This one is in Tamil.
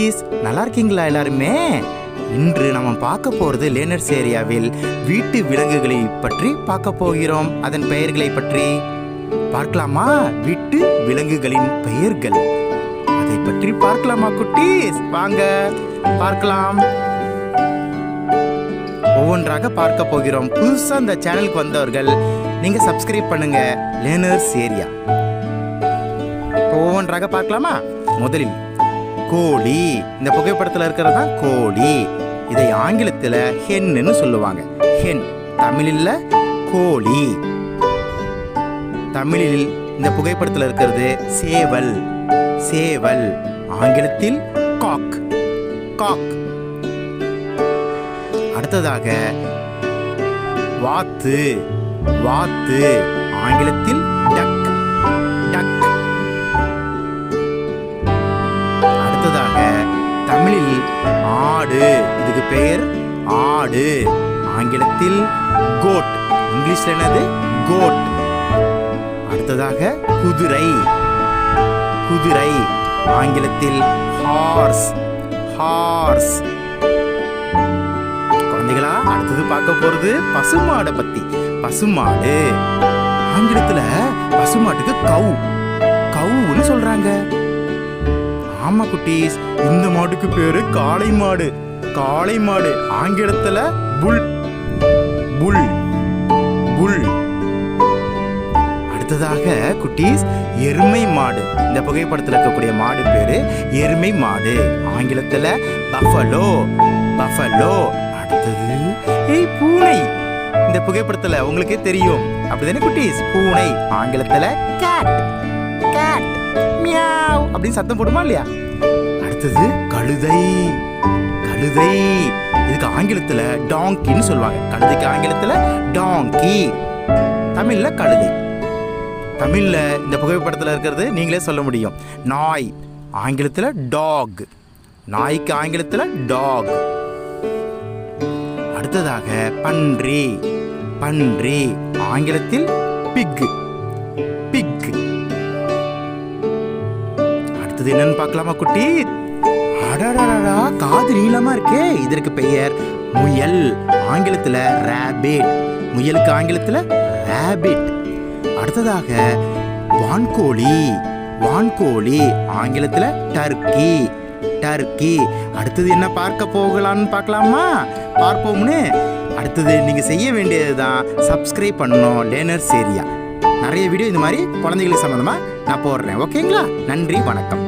குட்டீஸ், நல்லா இருக்கீங்களா எல்லாருமே? இன்று நம்ம பார்க்க போறது லேர்னர்ஸ் ஏரியாவில் வீட்டு விலங்குகளை பற்றி பார்க்க போகிறோம். அதன் பெயர்களை பற்றி பார்க்கலாமா? வீட்டு விலங்குகளின் பெயர்கள் அதை பற்றி பார்க்கலாமா குட்டீஸ்? வாங்க பார்க்கலாம். ஒவ்வொன்றாக பார்க்க போகிறோம். புதுசா இந்த சேனலுக்கு வந்தவர்கள் நீங்க சப்ஸ்கிரைப் பண்ணுங்க, லேர்னர்ஸ் ஏரியா. ஒவ்வொன்றாக பார்க்கலாமா? முதலில் கோழி. இந்த புகைப்படத்தில் இருக்கிறது தான் கோழி. இதை ஆங்கிலத்தில் ஹென்னு சொல்லுவாங்க. ஹென். தமிழில் கோழி. தமிழில் இந்த புகைப்படத்தில் இருக்கிறது சேவல். சேவல். ஆங்கிலத்தில் காக். காக். அடுத்ததாக வாத்து. வாத்து. ஆங்கிலத்தில் டக். டக். அடுத்ததாக தமிழில் ஆடு. இதுக்கு பெயர் ஆடு. ஆங்கிலத்தில் கோட். இங்கிலீஷ்ல என்னது? கோட். அடுத்ததாக குதிரை. குதிரை. ஆங்கிலத்தில் ஹார்ஸ். ஹார்ஸ். குழந்தைகளா, அடுத்தது பார்க்க போறது பசுமாடை பத்தி. பசுமாடு. ஆங்கிலத்துல பசுமாட்டுக்கு கவு. கவுன்னு சொல்றாங்க. ஆமா குட்டீஸ், இந்த மாட்டுக்கு பேரு காளை மாடு. காளை மாடு. ஆங்கிலத்துல புல். புல். புல். அடுத்ததாக குட்டீஸ் எருமை மாடு. இந்த புகைப்படத்தில் இருக்கக்கூடிய மாடு பேரு எருமை மாடு. ஆங்கிலத்துல பஃபலோ. பஃபலோ. அடுத்தது பூனை. இந்த புகைப்படத்துல உங்களுக்கே தெரியும், அப்படிதானே குட்டீஸ்? பூனை. ஆங்கிலத்துல கேட். கேட். மியாவ் அப்படின்னு சத்தம் போடுமா இல்லையா? அடுத்தது கழுதை. கழுதை. இதுக்கு ஆங்கிலத்துல டாங்கின்னு சொல்லுவாங்க. கழுதைக்கு ஆங்கிலத்துல டாங்கி. தமிழ்ல கழுதை. தமிழ்ல இந்த புகைப்படத்துல இருக்கிறது நீங்களே சொல்ல முடியும். நாய். ஆங்கிலத்துல டாக். நாய்க்கு ஆங்கிலத்துல டாக். அடுத்ததாக பன்றி. பன்றி. ஆங்கிலத்தில் பிக். பிக். அடுத்தது என்னன்னு பார்க்கலாமா குட்டி? அடடடடா, காது நீளமா இருக்கே. இதற்கு பெயர் முயல். ஆங்கிலத்துல ராபிட். முயலுக்கு ஆங்கிலத்துல ராபிட். அடுத்ததாக வான்கோழி. வான்கோழி. ஆங்கிலத்துல டர்க்கி. டர்க்கி. அடுத்தது என்ன பார்க்க போகலான்னு பார்க்கலாமா? பார்ப்போம்னு. அடுத்தது நீங்க செய்ய வேண்டியதுதான் சப்ஸ்கிரைப் பண்ணணும், லேர்னர்ஸ் ஏரியா. நிறைய வீடியோ இந்த மாதிரி குழந்தைகளுக்கு சம்பந்தமா நான் போடுறேன். ஓகேங்களா? நன்றி, வணக்கம்.